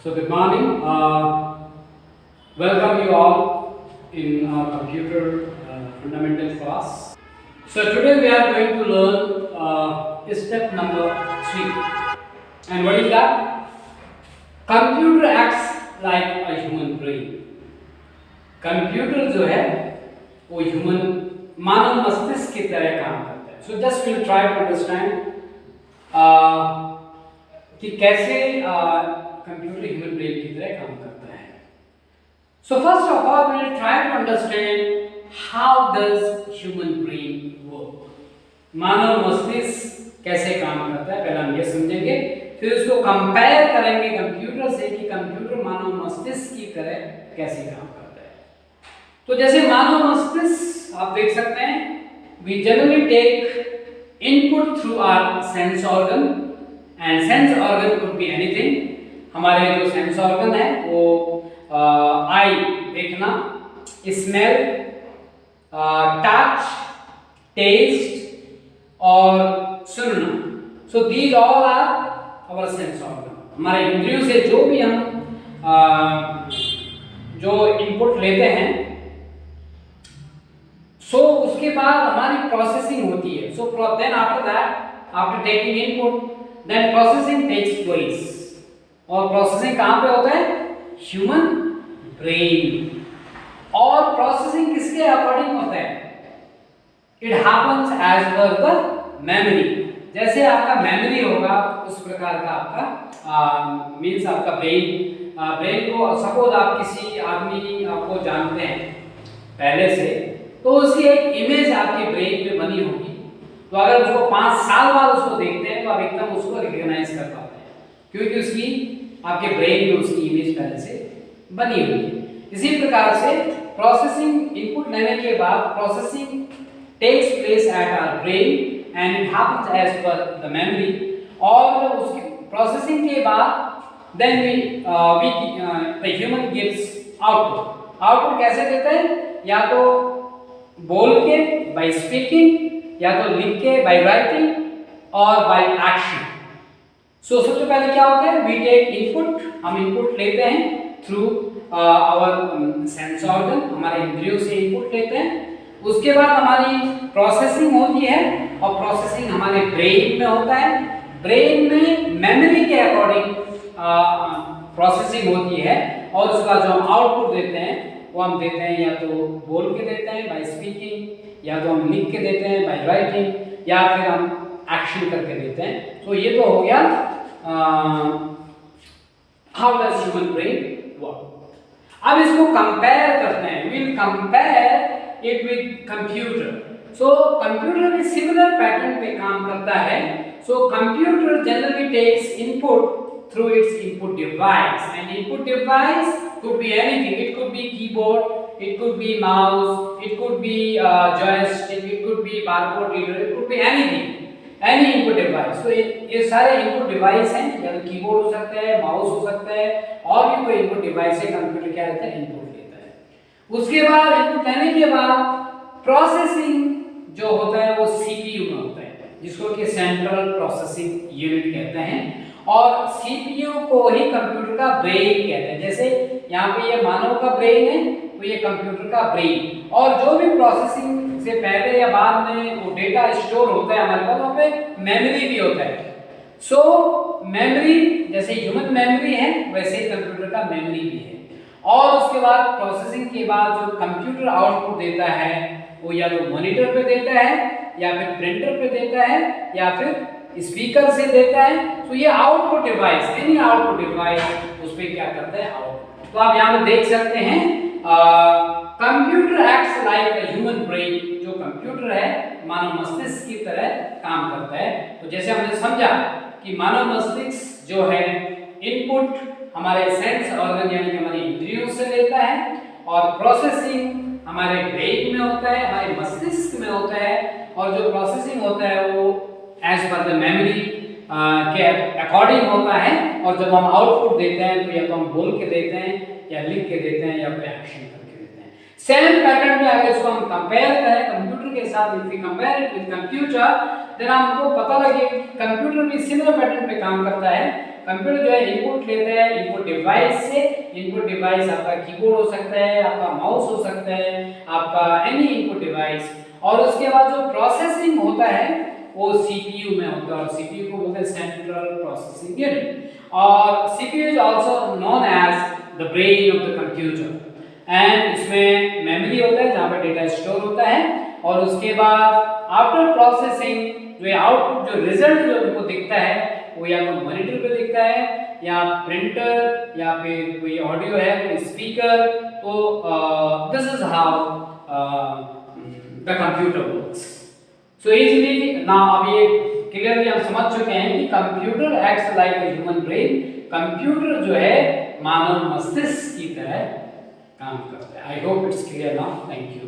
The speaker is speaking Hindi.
So good morning. Welcome you all in our computer fundamental class. So today we are going to learn step number 3. And what is that? Computer acts like a human brain. Computer जो है वो ह्यूमन मानव मस्तिष्क की तरह काम करता है. So just will try to understand कि कैसे कंप्यूटर ह्यूमन ब्रेन की तरह काम करता है. So first of all we will try to understand how does human brain work. मानव मस्तिष्क कैसे काम करता है पहले हम ये समझेंगे, फिर उसको कंपेयर करेंगे कंप्यूटर से कि कंप्यूटर मानव मस्तिष्क की तरह कैसे काम करता है. तो जैसे मानव मस्तिष्क आप देख सकते हैं, we generally take input through our sense organ and sense organ could be anything. हमारे जो सेंस ऑर्गन है वो आई देखना, स्मेल, टच, टेस्ट और सुनना. So these all are our sense organ. हमारे इंद्रियों से जो भी हम जो इनपुट लेते हैं उसके बाद हमारी प्रोसेसिंग होती है. So then after that, after taking input, then processing takes place. और प्रोसेसिंग कहाँ पे होता है? Human brain. और प्रोसेसिंग किसके अकॉर्डिंग होता है? It happens as per the memory. जैसे आपका मेमोरी होगा उस प्रकार का आपका मीन्स आपका ब्रेन को सपोज आप किसी आदमी आपको जानते हैं पहले से, तो उसकी एक इमेज आपके ब्रेन में बनी होगी. तो अगर उसको 5 साल बाद उसको देखते हैं तो आप एकदम उसको रिकॉग्नाइज कर पाते हैं, क्योंकि उसकी आपके ब्रेन में उसकी इमेज पहले से बनी हुई है. इसी प्रकार से प्रोसेसिंग इनपुट लेने के बाद processing takes place at our brain and it happens as per the memory. और उसकी प्रोसेसिंग के बाद then the human gives output. Output कैसे देते हैं? या तो बोल के बाय स्पीकिंग, या तो लिख के बाय राइटिंग, और बाय एक्शन. सो सबसे पहले क्या होता है? We take input. हम इनपुट लेते हैं थ्रू आवर सेंस ऑर्गन, हमारे इंद्रियों से इनपुट लेते हैं. उसके बाद हमारी प्रोसेसिंग होती है और प्रोसेसिंग हमारे ब्रेन में होता है. ब्रेन में मेमोरी के अकॉर्डिंग प्रोसेसिंग होती है और उसका जो हम आउटपुट देते हैं वो हम देते हैं या तो बोल के देते हैं बाय स्पीकिंग, या तो हम लिख के देते हैं बाय राइटिंग, या फिर हम एक्शन करके देते हैं. तो ये तो हो गया how does human brain work. अब इसको कंपेयर करते हैं. We will compare it with computer. So computer भी सिमिलर पैटर्न पे काम करता है. So computer generally takes input through its input device, and input device could be anything. It could be keyboard, it could be mouse, it could be joystick, it could be barcode reader, it could be anything, any input device. So ये सारे input device हैं. या तो कीबोर्ड हो सकता है, माउस हो सकता है, और भी कोई input device है. कंप्यूटर क्या रहता है? इनपुट लेता है. उसके बाद इनपुट लेने के बाद प्रोसेसिंग जो होता है वो सीपीयू में होता है, जिसको कि सेंट्रल प्रोसेसिंग यूनिट कहते हैं. और सीपीयू को ही कंप्यूटर का ब्रेन कहते हैं. जैसे यहाँ पे ये मानव का ब्रेन है तो ये कंप्यूटर का ब्रेन. और जो भी प्रोसेसिंग से पहले या बाद में वो डेटा स्टोर होता है हमारे पास, वहाँ पे मेमोरी भी होता है. सो मेमोरी जैसे ह्यूमन मेमोरी है वैसे ही कंप्यूटर का मेमोरी भी है. और उसके बाद प्रोसेसिंग के बाद जो कंप्यूटर आउटपुट देता है वो या तो मॉनिटर पे देता है, या फिर प्रिंटर पे देता है, या फिर स्पीकर से देता है. तो ये output device, any output device उस पे क्या करता है? आउटपुट. तो आप यहाँ पे देख सकते हैं computer acts like a human brain. जो कंप्यूटर है मानव मस्तिष्क की तरह काम करता है. तो जैसे हमने समझा कि मानव मस्तिष्क जो है इनपुट हमारे सेंस ऑर्गन यानी कि हमारी इंद्रियों से लेता है, और प्रोसेसिंग हमारे ब्रेन में होता है, हमारे मस्तिष्क में होता है. और जो प्रोसेसिंग होता है वो एज पर द मेमोरी के अकॉर्डिंग होता है. और जब हम आउटपुट देते हैं तो या तो हम बोल के देते हैं, या लिख के देते हैं, या फिर एक्शन करके देते हैं. सेम पैटर्न में अगर इसको हम कंपेयर करें कंप्यूटर के साथ, if we compare it with computer, then हमको पता लगे कंप्यूटर भी सिमिलर पैटर्न पे काम करता है. कंप्यूटर जो है इनपुट लेता है इनपुट डिवाइस से। इनपुट डिवाइस आपका कीबोर्ड हो सकता है, आपका माउस हो सकता है, आपका एनी इनपुट डिवाइस, और उसके बाद जो प्रोसेसिंग होता है वो सीपीयू में होता है, और सीपीयू को बोलते हैं सेंट्रल प्रोसेसिंग यूनिट। और CPU is also known as the brain of the computer. And इसमें मेमोरी होता है जहाँ पर डेटा स्टोर होता है, और उसके बाद आफ्टर प्रोसेसिंग जो आउटपुट जो रिजल्ट जो हमको दिखता है वो या तो मॉनिटर पे दिखता है या प्रिंटर या फिर कोई ऑडियो है कोई स्पीकर। तो this is how the computer works. So easily ना अब ये क्लियरली हम समझ चुके हैं कि computer acts like a human brain. Computer जो है मानव मस्तिष्क की तरह काम करता है। I hope it's clear now. Thank you.